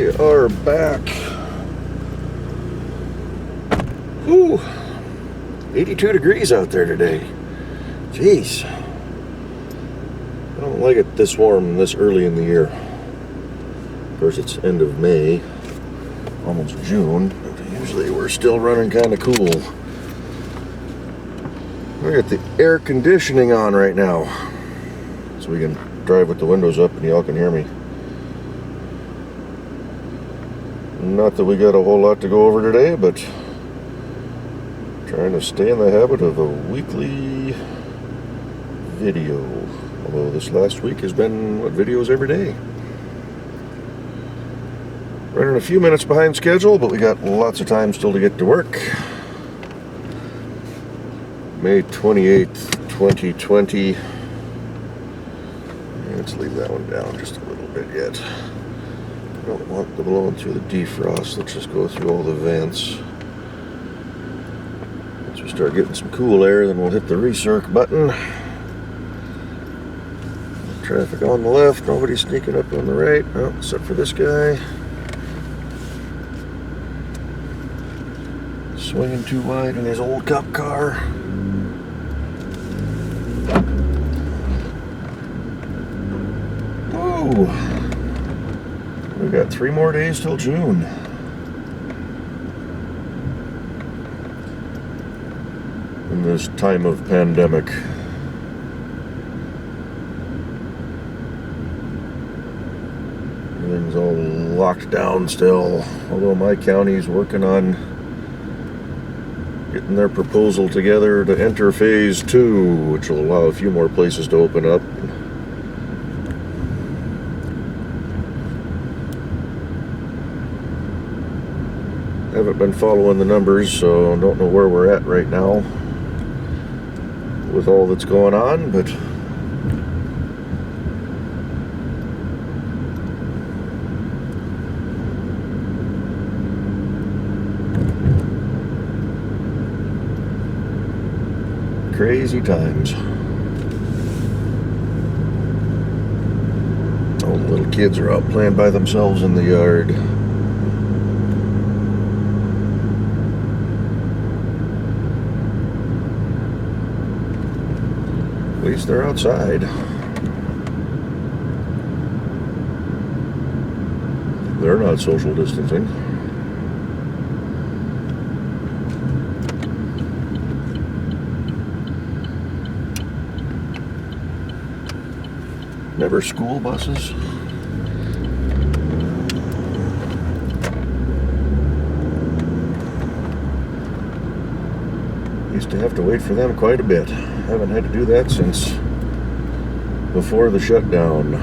We are back. Whew. 82 degrees out there today. Jeez. I don't like it this warm this early in the year. Of course, it's end of May, almost June. Usually we're still running kind of cool. We got the air conditioning on right now, so we can drive with the windows up and y'all can hear me. Not that we got a whole lot to go over today, but trying to stay in the habit of a weekly video. Although this last week has been, videos every day. Running a few minutes behind schedule, but we got lots of time still to get to work. May 28th, 2020. Let's leave that one down just a little bit yet. Don't want the blowing through the defrost. Let's just go through all the vents. Once we start getting some cool air, then we'll hit the recirc button. Traffic on the left, nobody sneaking up on the right, oh, except for this guy. Swinging too wide in his old cup car. Whoa! We got 3 more days till June. In this time of pandemic. Everything's all locked down still. Although my county's working on getting their proposal together to enter phase 2, which will allow a few more places to open up. Haven't been following the numbers, so don't know where we're at right now with all that's going on, but crazy times. All the little kids are out playing by themselves in the yard. At least they're outside. They're not social distancing. Never school buses. Used to have to wait for them quite a bit. Haven't had to do that since before the shutdown.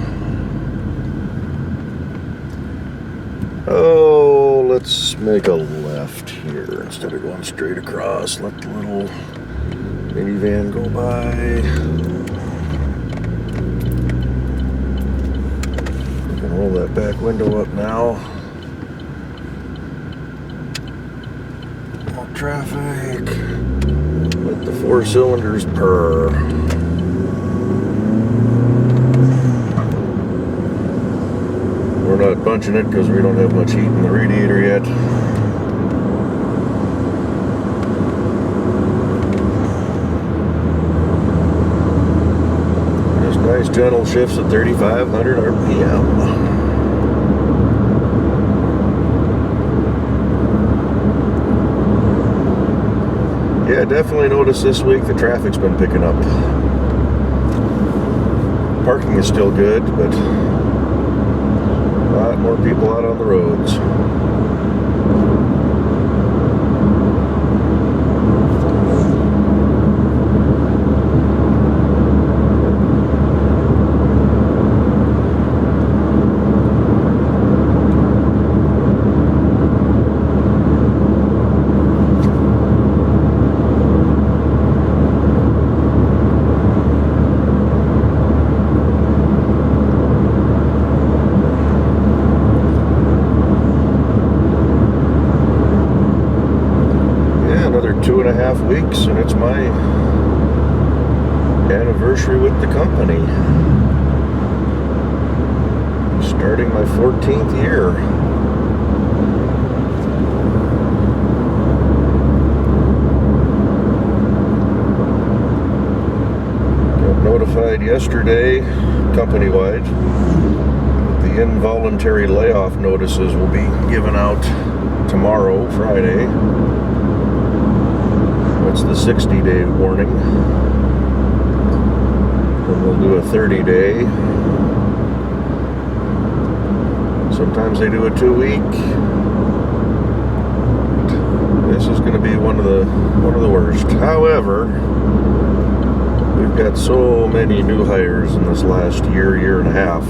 Oh, let's make a left here instead of going straight across. Let the little minivan go by. We can roll that back window up now. More traffic. Let the 4 cylinders purr. We're not bunching it because we don't have much heat in the radiator yet. Just nice gentle shifts at 3,500 RPM. Yeah, I definitely noticed this week the traffic's been picking up. Parking is still good, but a lot more people out on the roads. Another 2.5 weeks and it's my anniversary with the company. Starting my 14th year. Got notified yesterday, company-wide, that the involuntary layoff notices will be given out tomorrow, Friday. That's the 60-day warning. Then we'll do a 30-day. Sometimes they do a 2-week. This is going to be one of the worst. However, we've got so many new hires in this last year and a half,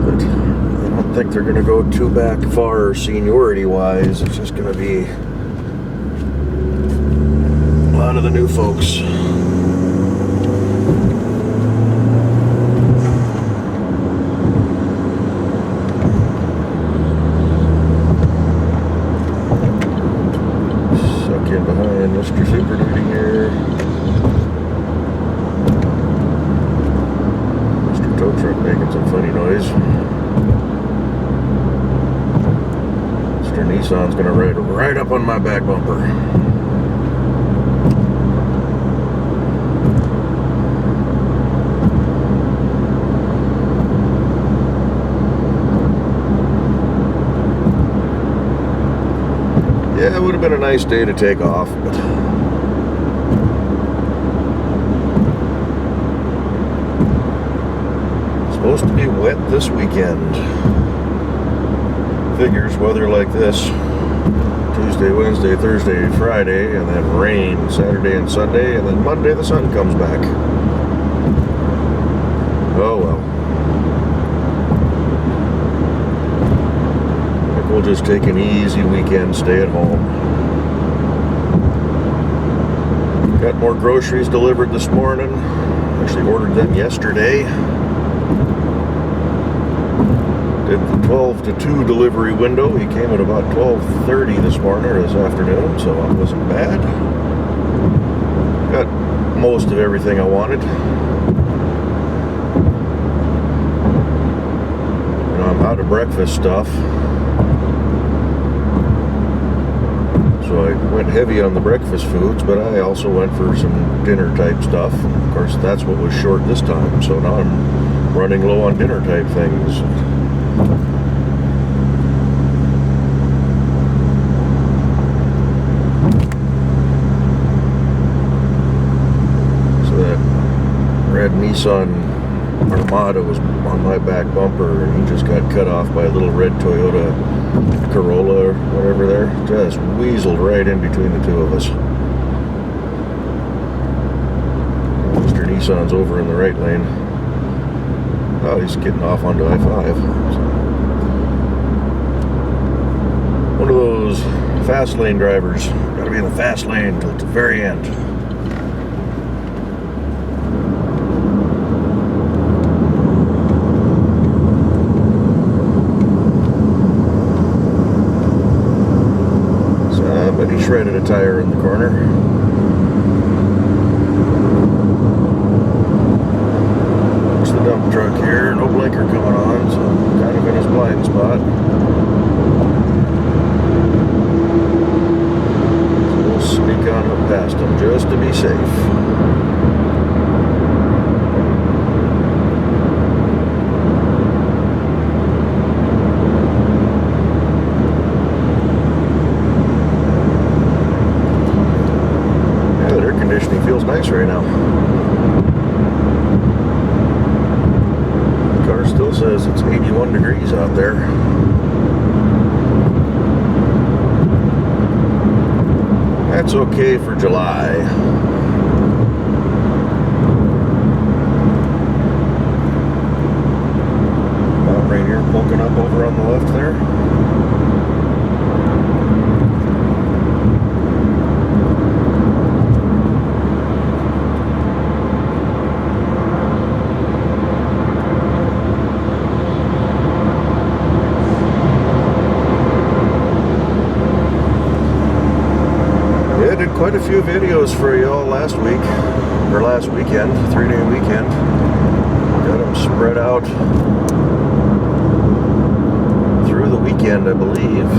that I don't think they're going to go too back far seniority-wise. It's just going to be a lot of the new folks. Suck in behind Mr. Super Duty here. Mr. Tow Truck making some funny noise. Mr. Nissan's gonna ride right up on my back bumper. Yeah, it would have been a nice day to take off, but it's supposed to be wet this weekend. Figures weather like this Tuesday, Wednesday, Thursday, Friday, and then rain Saturday and Sunday, and then Monday the sun comes back. Oh well. We'll just take an easy weekend, stay at home. Got more groceries delivered this morning. Actually ordered them yesterday. Did the 12 to 2 delivery window. He came at about 12:30 this morning or this afternoon, so it wasn't bad. Got most of everything I wanted. And I'm out of breakfast stuff. So I went heavy on the breakfast foods, but I also went for some dinner type stuff. And of course, that's what was short this time. So now I'm running low on dinner type things. So that red Nissan Armada was on my back bumper, and he just got cut off by a little red Toyota Corolla or whatever there. Just weaseled right in between the two of us. Mr. Nissan's over in the right lane. Oh, he's getting off onto I-5. One of those fast lane drivers. Gotta be in the fast lane till the very end. Somebody shredded a tire in the corner. It's the dump truck here, no blinker coming on, so kind of in his blind spot. So we'll sneak on up past him just to be safe. Feels nice right now. The car still says it's 81 degrees out there. That's okay for July. Mount Rainier poking up over on the left there. Quite a few videos for y'all last week, or last weekend, 3-day weekend. Got them them spread out through the weekend, I believe.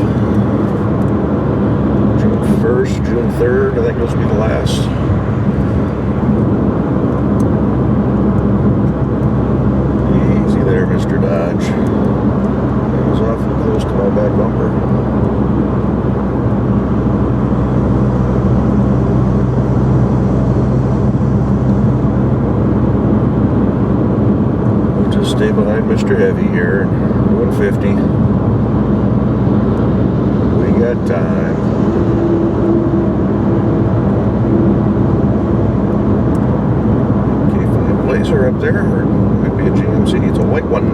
June 1st, June 3rd, I think those will be the last. Easy there, Mr. Dodge. That was awfully close to my back bumper. Stay behind Mr. Heavy here, doing 50. We got time. K5 Blazer up there, or might be a GMC, it's a white one.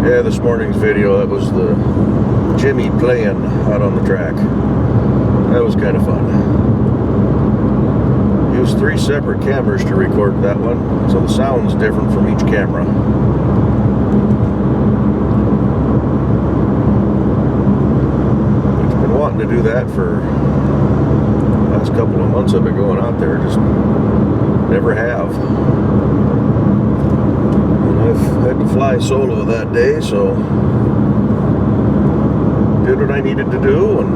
Yeah, this morning's video, that was the Jimmy playing out on the track. That was kind of fun. Used 3 separate cameras to record that one, so the sound's different from each camera. I've been wanting to do that for the last couple of months. I've been going out there, just never have. And I've had to fly solo that day, so did what I needed to do and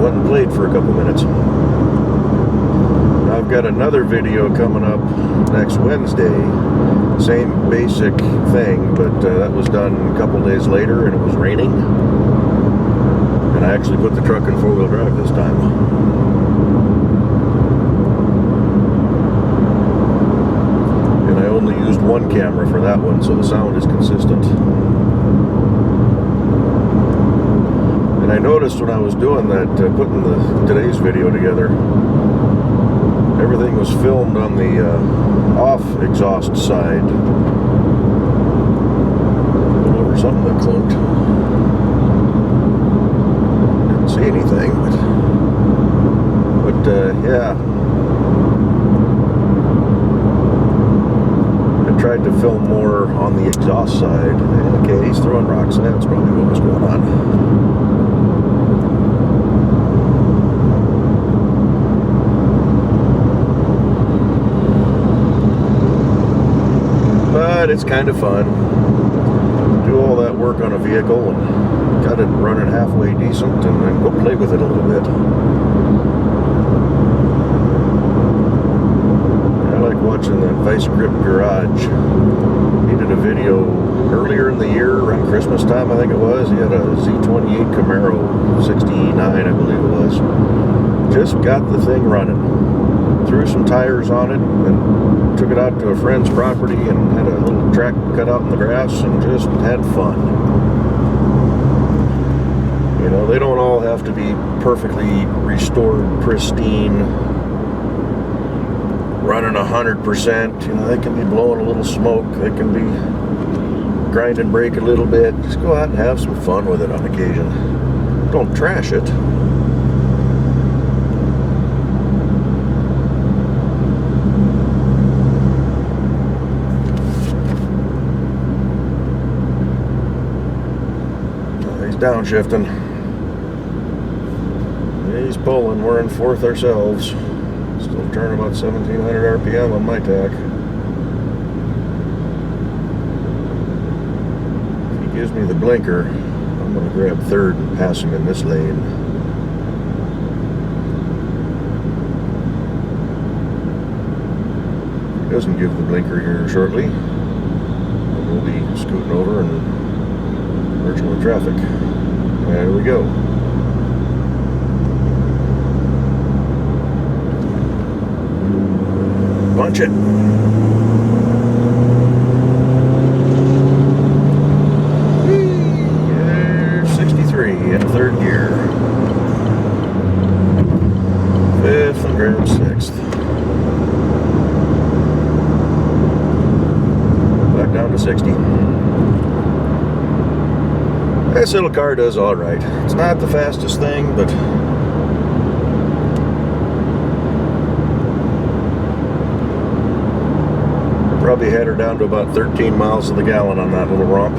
went and played for a couple minutes. I've got another video coming up next Wednesday. Same basic thing, but that was done a couple days later and it was raining. And I actually put the truck in 4-wheel drive this time. And I only used one camera for that one, so the sound is consistent. And I noticed when I was doing that, putting today's video together, everything was filmed on the off exhaust side. Went over something that clunked. Didn't see anything, but yeah. I tried to film more on the exhaust side. Okay, he's throwing rocks. That's probably what was going on. But it's kind of fun. Do all that work on a vehicle and got it running halfway decent and then go play with it a little bit. I like watching that Vice Grip Garage. He did a video earlier in the year, around Christmas time I think it was. He had a Z28 Camaro 69, I believe it was. Just got the thing running. Threw some tires on it and took it out to a friend's property and had a little track cut out in the grass and just had fun. You know, they don't all have to be perfectly restored, pristine, running 100%. You know, they can be blowing a little smoke. They can be grind and brake a little bit. Just go out and have some fun with it on occasion. Don't trash it. Downshifting. He's pulling. We're in 4th ourselves. Still turning about 1700 RPM on my tack. If he gives me the blinker, I'm going to grab 3rd and pass him in this lane. If he doesn't give the blinker here shortly, we'll be scooting over and merging with traffic. There we go. Punch it. There's 63 in 3rd gear. 5th and grab 6th. Back down to 60. This little car does all right. It's not the fastest thing, but probably had her down to about 13 miles to the gallon on that little romp.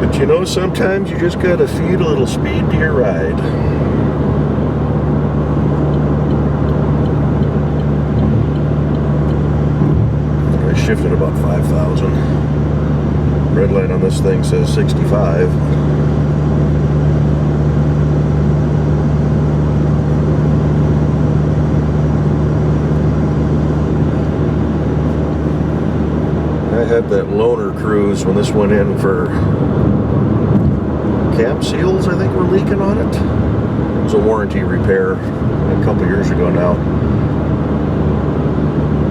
But you know, sometimes you just gotta feed a little speed to your ride. shifted about 5,000. Red light on this thing says 65. I had that loaner cruise when this went in for cam seals, I think, were leaking on it. It was a warranty repair a couple years ago now.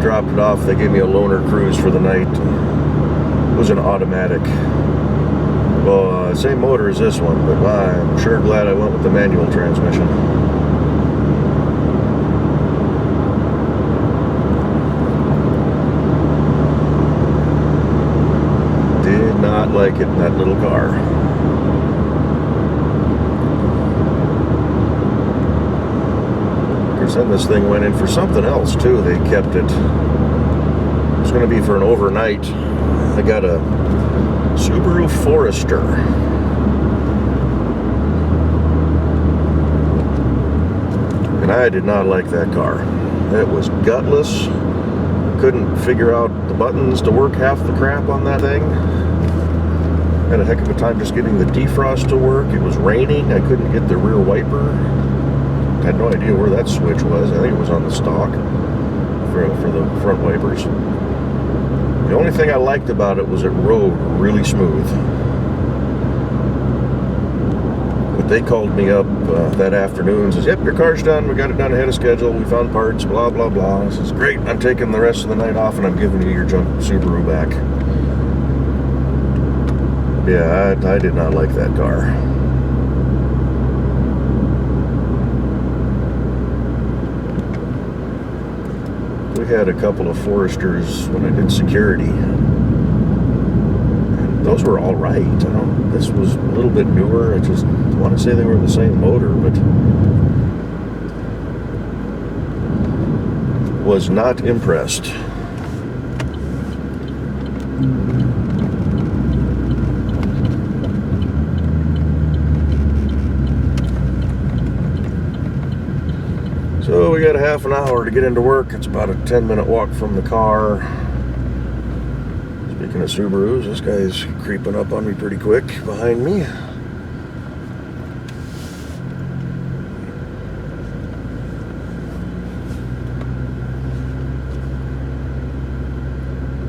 Dropped it off. They gave me a loaner cruise for the night. It was an automatic. Well, same motor as this one, but I'm sure glad I went with the manual transmission. Did not like it in that little car. Then this thing went in for something else too. They kept it. It was going to be for an overnight. I got a Subaru Forester. And I did not like that car. It was gutless. Couldn't figure out the buttons to work half the crap on that thing. Had a heck of a time just getting the defrost to work. It was raining. I couldn't get the rear wiper. Had no idea where that switch was. I think it was on the stock for the front wipers. The only thing I liked about it was it rode really smooth. But they called me up that afternoon and says, "Yep, your car's done. We got it done ahead of schedule. We found parts, blah, blah, blah." I says, "Great, I'm taking the rest of the night off and I'm giving you your junk Subaru back." Yeah, I did not like that car. We had a couple of Foresters when I did security, and those were all right. This was a little bit newer. I just want to say they were the same motor, but was not impressed. So we got a half an hour to get into work. It's about a 10-minute walk from the car. Speaking of Subarus, this guy's creeping up on me pretty quick behind me.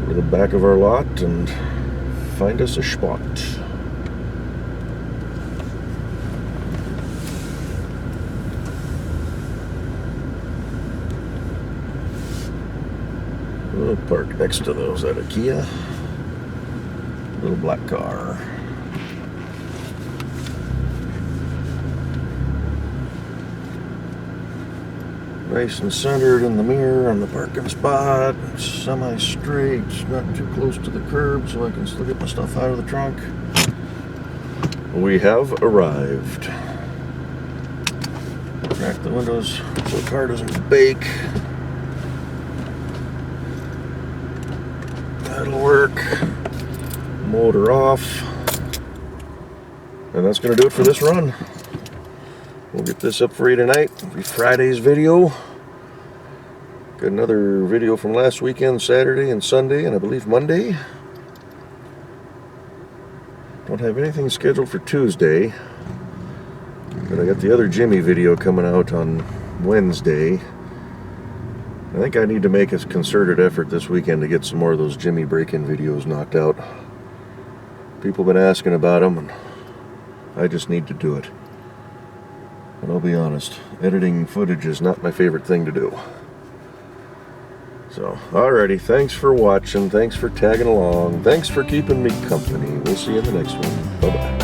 Go to the back of our lot and find us a spot. We'll park next to those at a Kia. Little black car. Nice and centered in the mirror on the parking spot. Semi-straight, not too close to the curb so I can still get my stuff out of the trunk. We have arrived. Crack the windows so the car doesn't bake. That'll work. Motor off. And that's going to do it for this run. We'll get this up for you tonight. It'll be Friday's video. Got another video from last weekend, Saturday and Sunday, and I believe Monday. Don't have anything scheduled for Tuesday. But I got the other Jimmy video coming out on Wednesday. I think I need to make a concerted effort this weekend to get some more of those Jimmy break-in videos knocked out. People have been asking about them, and I just need to do it. And I'll be honest, editing footage is not my favorite thing to do. So, alrighty, thanks for watching, thanks for tagging along, thanks for keeping me company. We'll see you in the next one. Bye-bye.